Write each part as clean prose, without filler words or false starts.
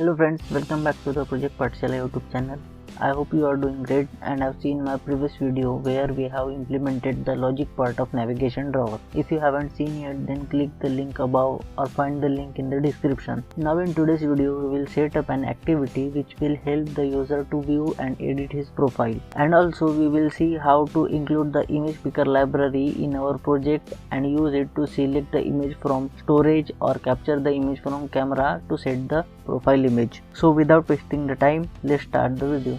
Hello friends, welcome back to the Project Pathshala YouTube channel. I hope you are doing great and have seen my previous video where we have implemented the logic part of navigation drawer. If you haven't seen yet, then click the link above or find the link in the description. Now in today's video we will set up an activity which will help the user to view and edit his profile. And also we will see how to include the image picker library in our project and use it to select the image from storage or capture the image from camera to set the profile image. So without wasting the time, let's start the video.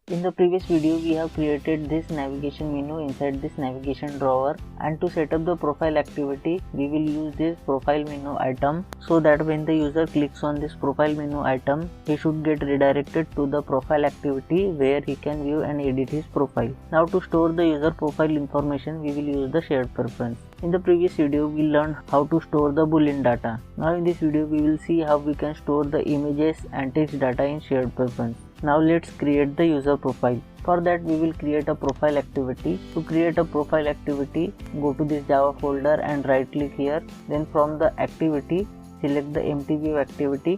In the previous video we have created this navigation menu inside this navigation drawer, and to set up the profile activity we will use this profile menu item, so that when the user clicks on this profile menu item he should get redirected to the profile activity where he can view and edit his profile. Now to store the user profile information we will use the shared preference. In the previous video we learned how to store the boolean data. Now in this video we will see how we can store the images and text data in shared preference. Now let's create the user profile. For that we will create a profile activity. To create a profile activity, go to this Java folder and right click here. Then from the activity select the empty view activity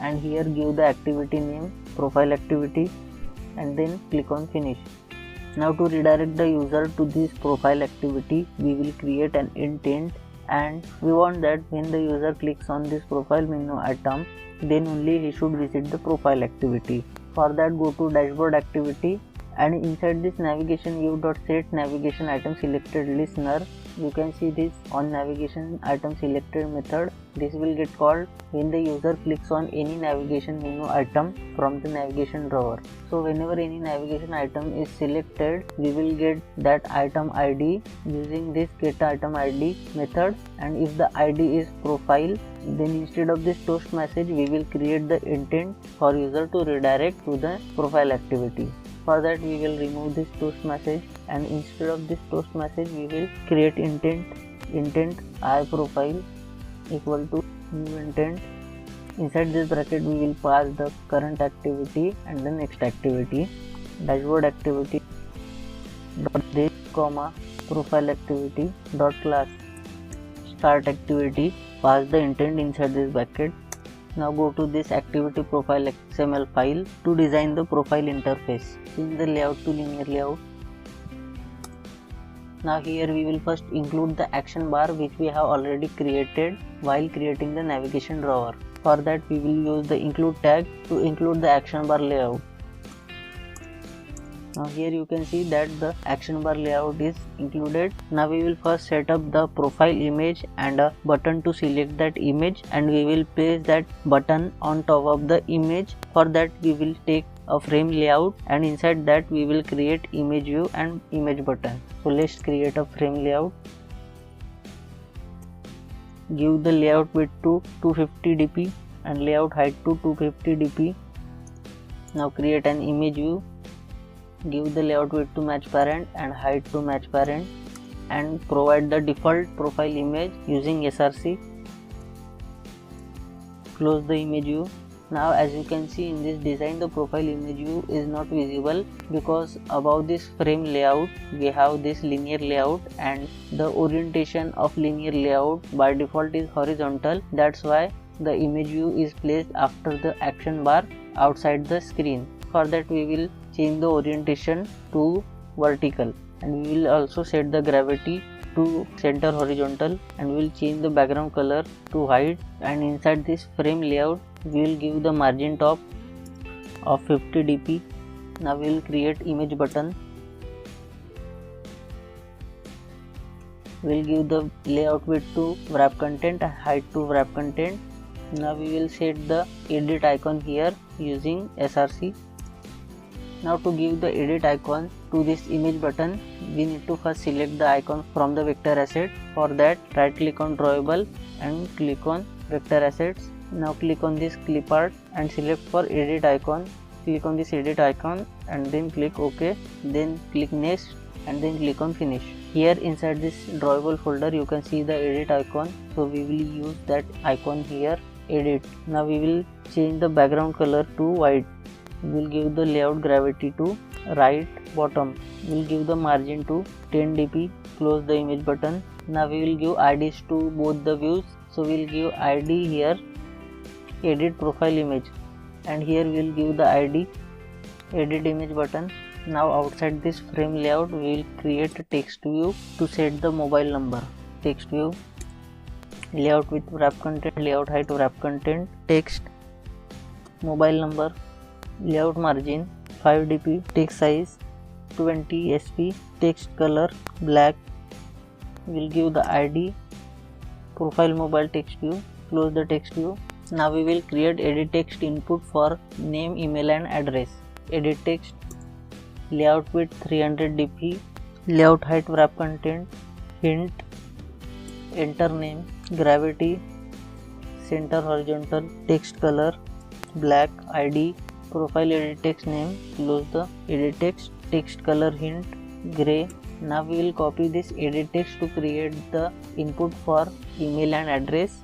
and here give the activity name profile activity and then click on finish. Now to redirect the user to this profile activity we will create an intent, and we want that when the user clicks on this profile menu item then only he should visit the profile activity. For that go to dashboard activity and inside this navigation view.set navigation item selected listener you can see this on navigation item selected method. This will get called when the user clicks on any navigation menu item from the navigation drawer. So whenever any navigation item is selected we will get that item ID using this get item ID method, and if the ID is profile then instead of this toast message we will create the intent for user to redirect to the profile activity. For that we will remove this toast message and instead of this toast message we will create intent I profile equal to new intent. Inside this bracket we will pass the current activity and the next activity. Dashboard activity dot this comma profile activity dot class start activity, pass the intent inside this bracket. Now go to this activity profile XML file to design the profile interface. Change the layout to linear layout. Now here we will first include the action bar which we have already created while creating the navigation drawer. For that we will use the include tag to include the action bar layout. Now here you can see that the action bar layout is included. Now we will first set up the profile image and a button to select that image, and we will place that button on top of the image. For that we will take a frame layout and inside that we will create image view and image button. So let's create a frame layout. Give the layout width to 250 dp and layout height to 250 dp. Now create an image view. Give the layout width to match parent and height to match parent and provide the default profile image using src. Close the image view. Now as you can see in this design the profile image view is not visible because above this frame layout we have this linear layout and the orientation of linear layout by default is horizontal. That's why the image view is placed after the action bar outside the screen. For that we will change the orientation to vertical and we will also set the gravity to center horizontal and we will change the background color to white, and inside this frame layout we will give the margin top of 50 dp. Now we will create image button. We will give the layout width to wrap content and height to wrap content. Now we will set the edit icon here using src. Now to give the edit icon to this image button we need to first select the icon from the vector asset. For that right click on drawable and click on vector assets. Now click on this clip art and select for edit icon. Click on this edit icon and then click OK, then click next and then click on finish. Here inside this drawable folder you can see the edit icon, so we will use that icon here, edit. Now we will change the background color to white. We will give the layout gravity to right bottom. We'll give the margin to 10 dp. Close the image button. Now we will give IDs to both the views. So we'll give ID here, edit profile image, and here we'll give the ID, edit image button. Now outside this frame layout, we will create a text view to set the mobile number. Text view, layout with wrap content, layout height wrap content, text, mobile number, layout margin 5 dp, text size 20 sp, text color black. We'll give the ID, profile mobile text view. Close the text view. Now we will create edit text input for name, email and address. Edit text, layout width 300 dp, layout height wrap content, hint, enter name, gravity, center horizontal, text color black, ID, profile edit text name. Close the edit text, text color hint gray. Now we will copy this edit text to create the input for email and address.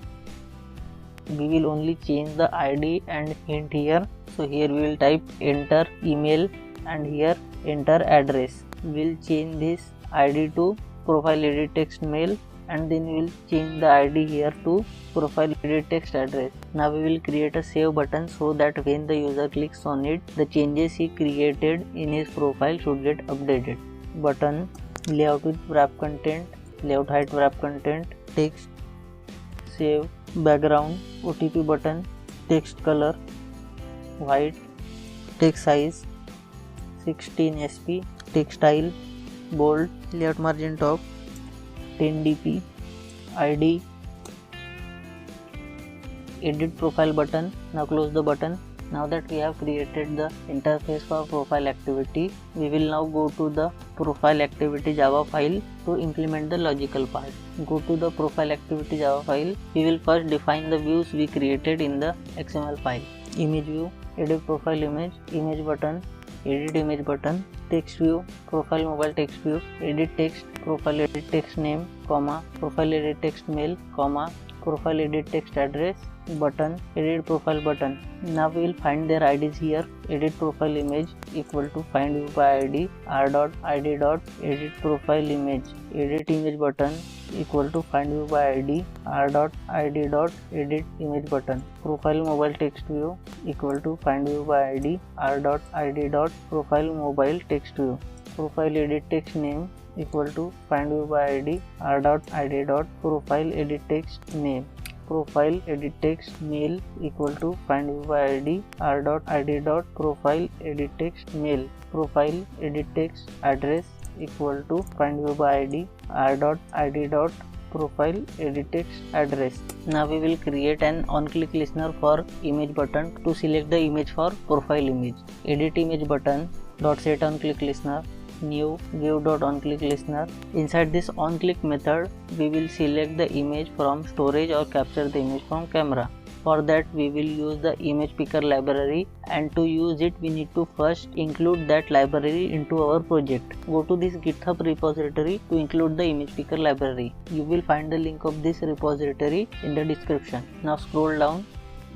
We will only change the ID and hint here. So here we will type enter email and here enter address. We'll change this ID to profile edit text mail, and then we will change the ID here to profile edit text address. Now we will create a save button so that when the user clicks on it, the changes he created in his profile should get updated. Button, layout with wrap content, layout height wrap content, text, save, background, OTP button, text color white, text size 16 sp, text style bold, layout margin top 10 dp, ID, edit profile button. Now close the button. Now that we have created the interface for profile activity, we will now go to the profile activity Java file to implement the logical part. Go to the profile activity Java file. We will first define the views we created in the XML file. Image view, edit profile image, image button, edit image button, text view, profile mobile text view, edit text, profile edit text name, comma, profile edit text mail, comma, profile edit text address, button, edit profile button. Now we will find their IDs here. Edit profile image equal to find view by ID, r dot id dot edit profile image. Edit image button equal to find view by ID, r dot id dot edit image button. Profile mobile text view equal to find view by ID, r dot id dot profile mobile text view. Profile edit text name equal to find view by ID, r dot id dot profile edit text name. Profile edit text mail equal to find view by ID, r dot id dot profile edit text mail. Profile edit text address equal to find view by ID, r dot id dot profile edit text address. Now we will create an on-click listener for image button to select the image for profile image. Edit image button dot set on-click listener, new give dot on-click listener. Inside this on-click method, we will select the image from storage or capture the image from camera. For that we will use the image picker library, and to use it we need to first include that library into our project. Go to this GitHub repository to include the image picker library. You will find the link of this repository in the description. Now scroll down.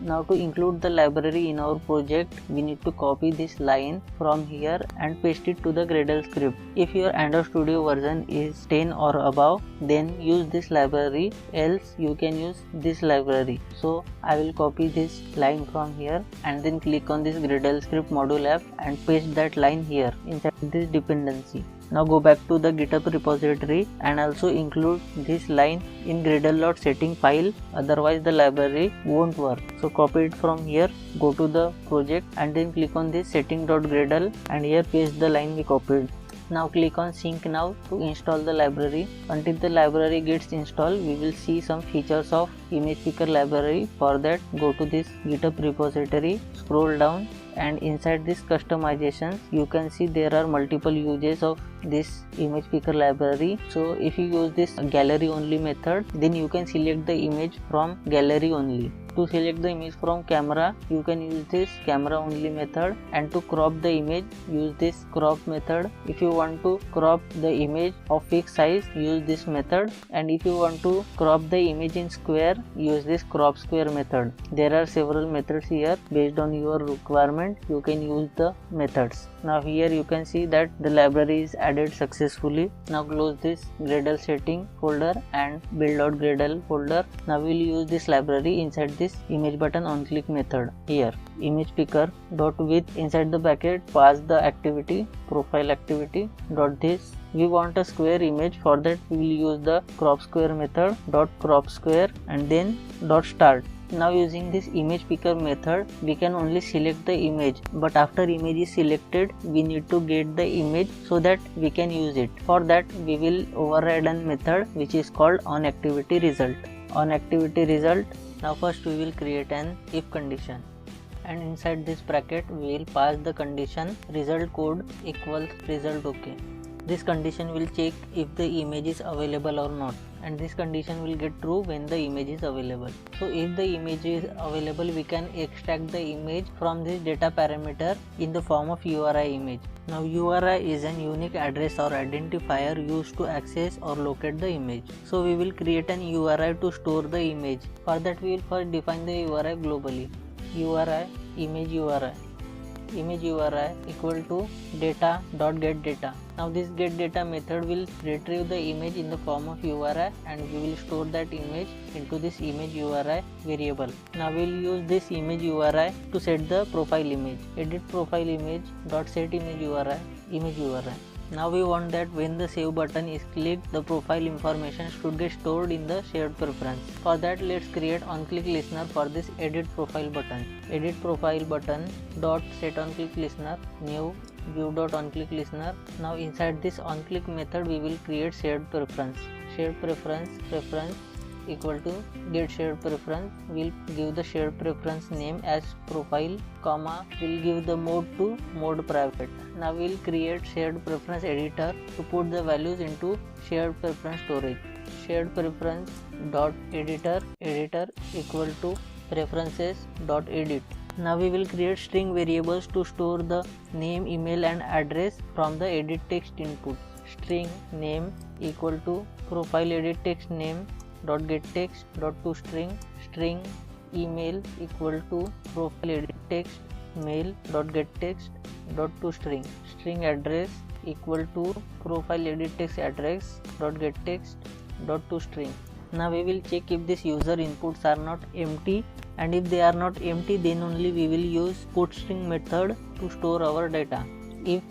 Now to include the library in our project, we need to copy this line from here and paste it to the Gradle script. If your Android Studio version is 10 or above, then use this library, else you can use this library. So I will copy this line from here and then click on this Gradle script module app and paste that line here inside this dependency. Now go back to the GitHub repository and also include this line in Gradle.setting file, otherwise the library won't work. So copy it from here, go to the project and then click on this setting.gradle and here paste the line we copied. Now click on sync now to install the library. Until the library gets installed, we will see some features of image picker library. For that, go to this GitHub repository, scroll down, and inside this customizations you can see there are multiple uses of this image picker library. So if you use this gallery only method, then you can select the image from gallery only. To select the image from camera, you can use this camera only method, and to crop the image, use this crop method. If you want to crop the image of fixed size, use this method, and if you want to crop the image in square, use this crop square method. There are several methods here. Based on your requirement, you can use the methods. Now here you can see that the library is added successfully. Now close this Gradle setting folder and build.gradle folder. Now we will use this library inside this image button on click method. Here image picker dot width, inside the bracket pass the activity profile activity dot this. We want a square image. For that we will use the crop square method dot crop square and then dot start. Now using this image picker method, we can only select the image, but after image is selected, we need to get the image so that we can use it. For that we will override a method which is called onActivityResult. onActivityResult. Now first we will create an if condition, and inside this bracket we will pass the condition result code equals result OK. This condition will check if the image is available or not, and this condition will get true when the image is available. So if the image is available, we can extract the image from this data parameter in the form of URI image. Now URI is an unique address or identifier used to access or locate the image. So we will create an URI to store the image. For that we will first define the URI globally. URI image URI equal to data.getData. Now this getData method will retrieve the image in the form of URI, and we will store that image into this image URI variable. Now we will use this image URI to set the profile image. Edit profile image dot set image URI. Now we want that when the save button is clicked, the profile information should get stored in the shared preference. For that let's create onClick listener for this edit profile button. Edit profile button dot set onClick listener, new view dot onClick listener. Now inside this onClick method we will create shared preference. Shared preference equal to get shared preference. We'll give the shared preference name as profile, comma, we'll give the mode to mode private. Now we'll create shared preference editor to put the values into shared preference storage. Shared preference dot editor equal to preferences dot edit. Now we will create string variables to store the name, email and address from the edit text input. String name equal to profile edit text name dot get text dot to string email equal to profile edit text mail dot get text dot to string address equal to profile edit text address dot get text dot to string. Now we will check if this user inputs are not empty, and if they are not empty, then only we will use putString method to store our data. If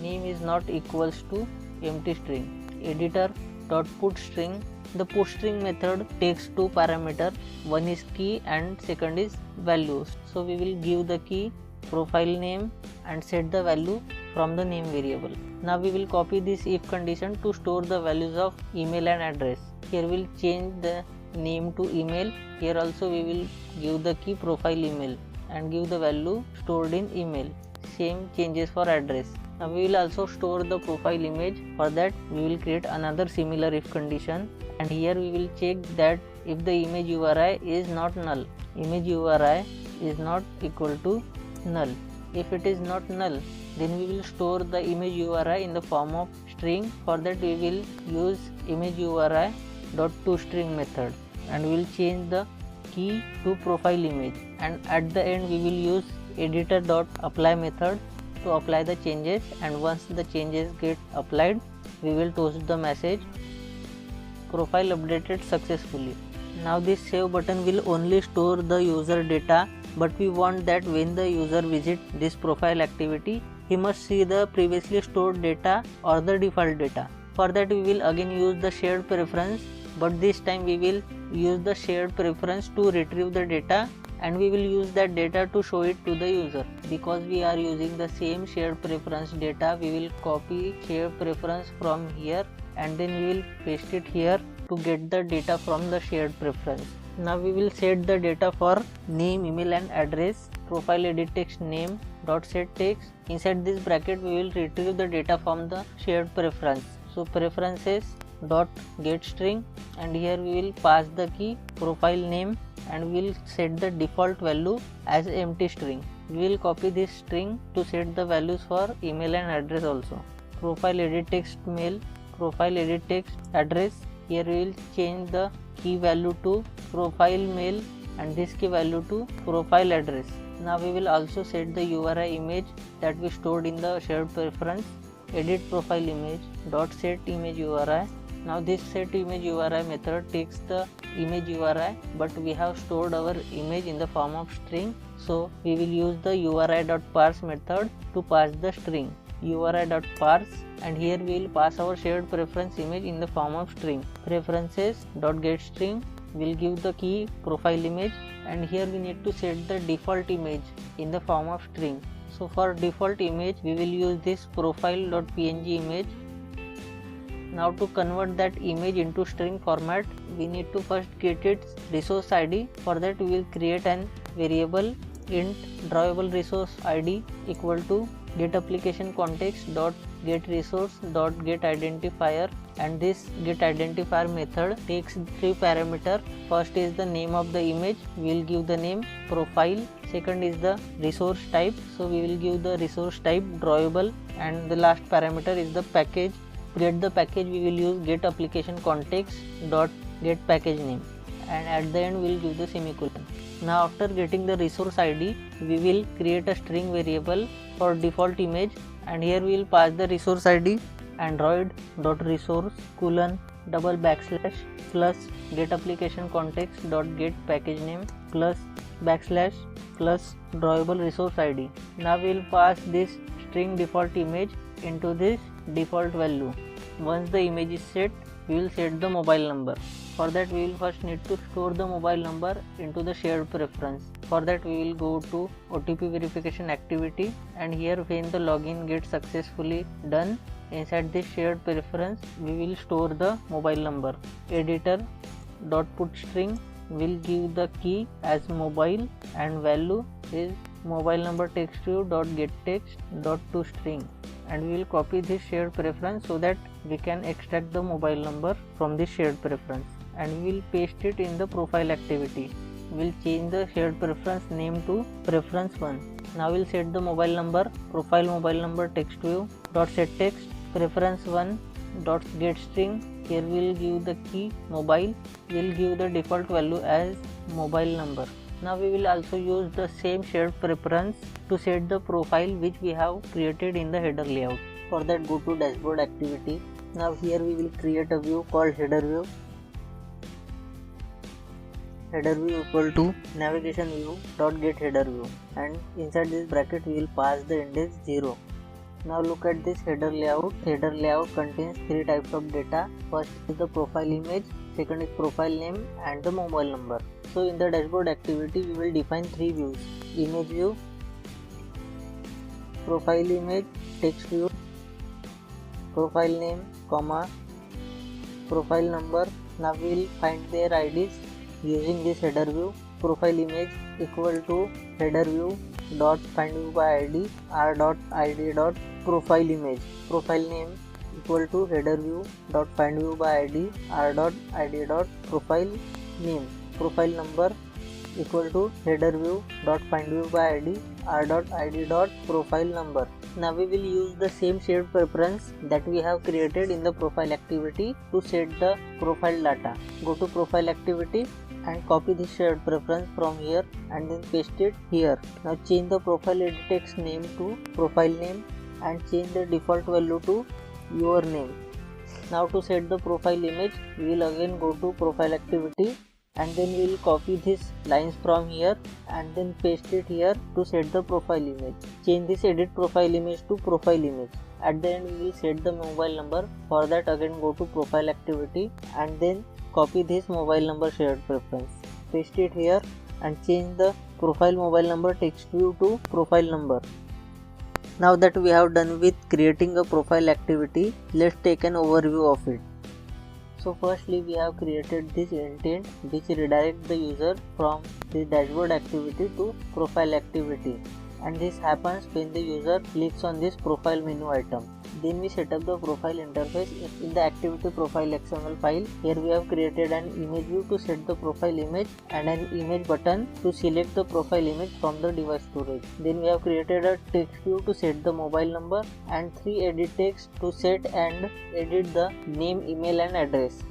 name is not equals to empty string, editor dot putString. The putString method takes two parameters, one is key and second is values. So we will give the key, profile name and set the value from the name variable. Now we will copy this if condition to store the values of email and address. Here we will change the name to email. Here also we will give the key profile email and give the value stored in email. Same changes for address. Now we will also store the profile image. For that we will create another similar if condition, and here we will check that if the image URI is not null. Image URI is not equal to null. If it is not null, then we will store the image URI in the form of string. For that we will use image URI dot toString method, and we will change the key to profile image, and at the end we will use editor dot apply method to apply the changes, and once the changes get applied we will toast the message profile updated successfully. Now this save button will only store the user data, but we want that when the user visits this profile activity, he must see the previously stored data or the default data. For that we will again use the shared preference, but this time we will use the shared preference to retrieve the data, and we will use that data to show it to the user. Because we are using the same shared preference data, we will copy shared preference from here and then we will paste it here to get the data from the shared preference. Now we will set the data for name, email and address. Profile edit text name dot set text. Inside this bracket we will retrieve the data from the shared preference. So preferences dot get string, and here we will pass the key profile name and we will set the default value as empty string. We will copy this string to set the values for email and address also. Profile edit text mail, profile edit text address. Here we will change the key value to profile mail and this key value to profile address. Now we will also set the URI image that we stored in the shared preference. Edit profile image dot set image URI. Now this set image URI method takes the image URI, but we have stored our image in the form of string, so we will use the URI.parse method to parse the string. URI.parse, and here we will pass our shared preference image in the form of string. Preferences.getString will give the key profile image, and here we need to set the default image in the form of string. So for default image we will use this profile.png image. Now to convert that image into string format, we need to first get its resource ID. For that we will create an variable int drawable resource ID equal to get application context dot get resource dot get identifier, and this get identifier method takes 3 parameters. First is the name of the image, we will give the name profile. Second is the resource type, so we will give the resource type drawable, and the last parameter is the package. Get the package, we will use get application context dot get package name, and at the end we will give the semicolon. Now after getting the resource ID, we will create a string variable for default image, and here we will pass the resource ID android.resource double backslash plus get application context dot get package name plus backslash plus drawable resource ID. Now we will pass this string default image into this default value. Once the image is set, we will set the mobile number. For that we will first need to store the mobile number into the shared preference. For that we will go to OTP verification activity, and here when the login gets successfully done, inside this shared preference we will store the mobile number. Editor.putString will give the key as mobile and value is mobile number textview.getText.toString, and we will copy this shared preference so that we can extract the mobile number from this shared preference, and we will paste it in the profile activity. We will change the shared preference name to preference1. Now we will set the mobile number, profile mobile number textview.setText preference1.getString. Here we will give the key mobile, we will give the default value as mobile number. Now we will also use the same shared preference to set the profile which we have created in the header layout. For that go to dashboard activity. Now here we will create a view called header view. Header view equal to navigation view dot get header view, and inside this bracket we will pass the index 0. Now look at this header layout. Header layout contains 3 types of data. First is the profile image, second is profile name, and the mobile number. So in the dashboard activity we will define 3 views: image view, profile image, text view, profile name, comma, profile number. Now we will find their IDs using this header view. Profile image equal to header view dot find view by ID r dot id dot profile image. Profile name equal to header view dot find view by ID r dot id dot profile name. Profile number equal to header view dot find view by ID r dot id dot profile number. Now we will use the same shared preference that we have created in the profile activity to set the profile data. Go to profile activity and copy this shared preference from here and then paste it here. Now change the profile edit text name to profile name and change the default value to your name. Now to set the profile image, we will again go to profile activity and then we will copy these lines from here and then paste it here to set the profile image. Change this edit profile image to profile image. At the end we will set the mobile number. For that again go to profile activity and then copy this mobile number shared preference. Paste it here and change the profile mobile number text view to profile number. Now that we have done with creating a profile activity, let's take an overview of it. So firstly we have created this intent which redirects the user from the dashboard activity to profile activity, and this happens when the user clicks on this profile menu item. Then we set up the profile interface in the activity profile XML file. Here we have created an image view to set the profile image and an image button to select the profile image from the device storage. Then we have created a text view to set the mobile number and 3 edit text to set and edit the name, email and address.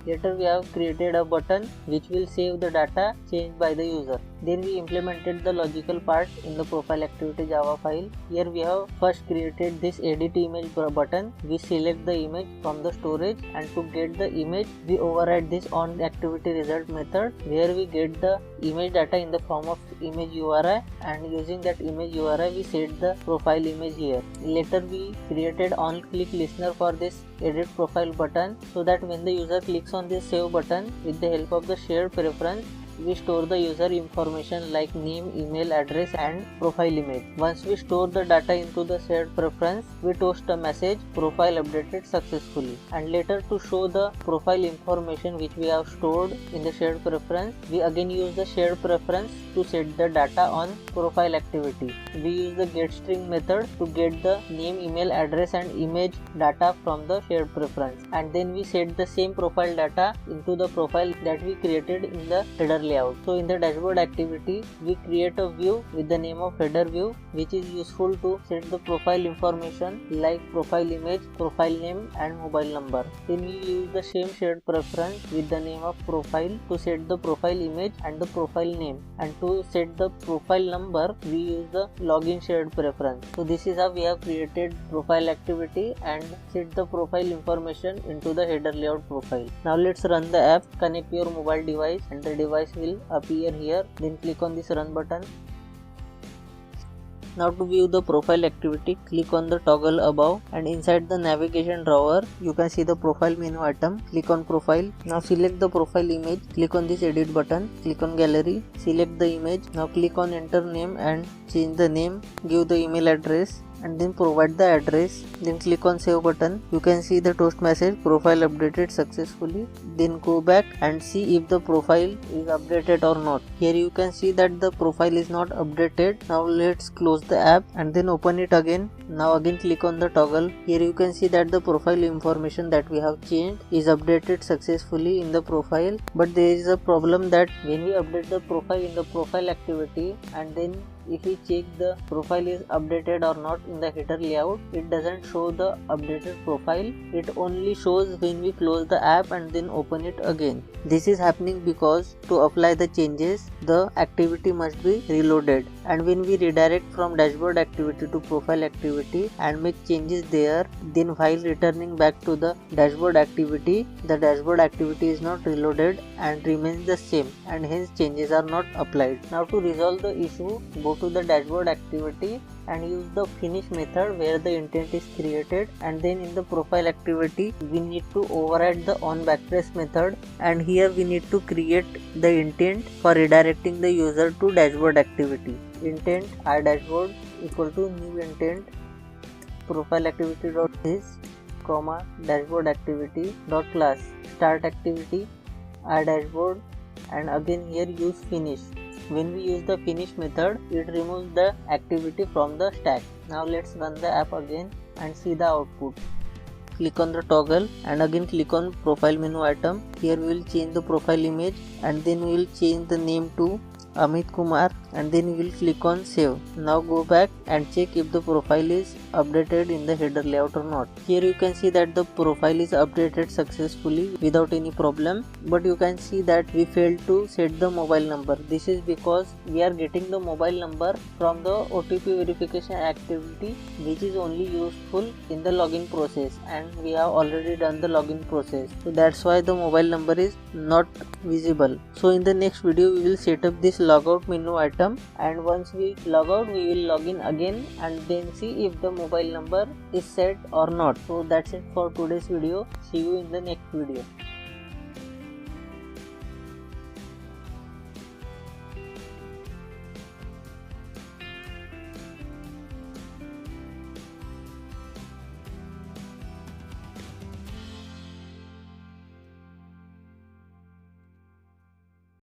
Later we have created a button which will save the data changed by the user. Then we implemented the logical part in the profile activity Java file. Here we have first created this edit image button. We select the image from the storage, and to get the image we override this on activity result method where we get the image data in the form of image URI, and using that image URI we set the profile image here. Later we created on click listener for this edit profile button so that when the user clicks on this save button, with the help of the shared preference we store the user information like name, email, address and profile image. Once we store the data into the shared preference, we toast a message profile updated successfully. And later to show the profile information which we have stored in the shared preference, we again use the shared preference to set the data on profile activity. We use the getString method to get the name, email, address and image data from the shared preference, and then we set the same profile data into the profile that we created in the header layout. So in the dashboard activity we create a view with the name of header view, which is useful to set the profile information like profile image, profile name and mobile number. Then we use the same shared preference with the name of profile to set the profile image and the profile name, and to set the profile number we use the login shared preference. So this is how we have created profile activity and set the profile information into the header layout profile. Now let's run the app. Connect your mobile device and the device will appear here. Then click on this run button. Now to view the profile activity, click on the toggle above, and inside the navigation drawer you can see the profile menu item. Click on profile. Now select the profile image, click on this edit button, click on gallery, select the image. Now click on enter name and change the name, give the email address and then provide the address. Then click on save button. You can see the toast message profile updated successfully. Then go back and see if the profile is updated or not. Here you can see that the profile is not updated. Now let's close the app and then open it again. Now again click on the toggle. Here you can see that the profile information that we have changed is updated successfully in the profile, but there is a problem that when we update the profile in the profile activity and then if we check the profile is updated or not in the header layout, it doesn't show the updated profile. It only shows when we close the app and then open it again. This is happening because to apply the changes, the activity must be reloaded, and when we redirect from dashboard activity to profile activity and make changes there, then while returning back to the dashboard activity, the dashboard activity is not reloaded and remains the same, and hence changes are not applied. Now to resolve the issue, go to the dashboard activity and use the finish method where the intent is created, and then in the profile activity we need to override the on backtrace method, and here we need to create the intent for redirecting the user to dashboard activity. Intent iDashboard equal to new intent profile activity dot this comma dashboard activity dot class start activity iDashboard, and again here use finish. When we use the finish method, it removes the activity from the stack. Now let's run the app again and see the output. Click on the toggle and again click on profile menu item. Here we will change the profile image and then we will change the name to Amit Kumar, and then we will click on save. Now go back and check if the profile is updated in the header layout or not. Here you can see that the profile is updated successfully without any problem, but you can see that we failed to set the mobile number. This is because we are getting the mobile number from the OTP verification activity, which is only useful in the login process, and we have already done the login process, so that's why the mobile number is not visible. So in the next video we will set up this logout menu item, and once we log out we will log in again and then see if the mobile number is set or not. So that's it for today's video. See you in the next video.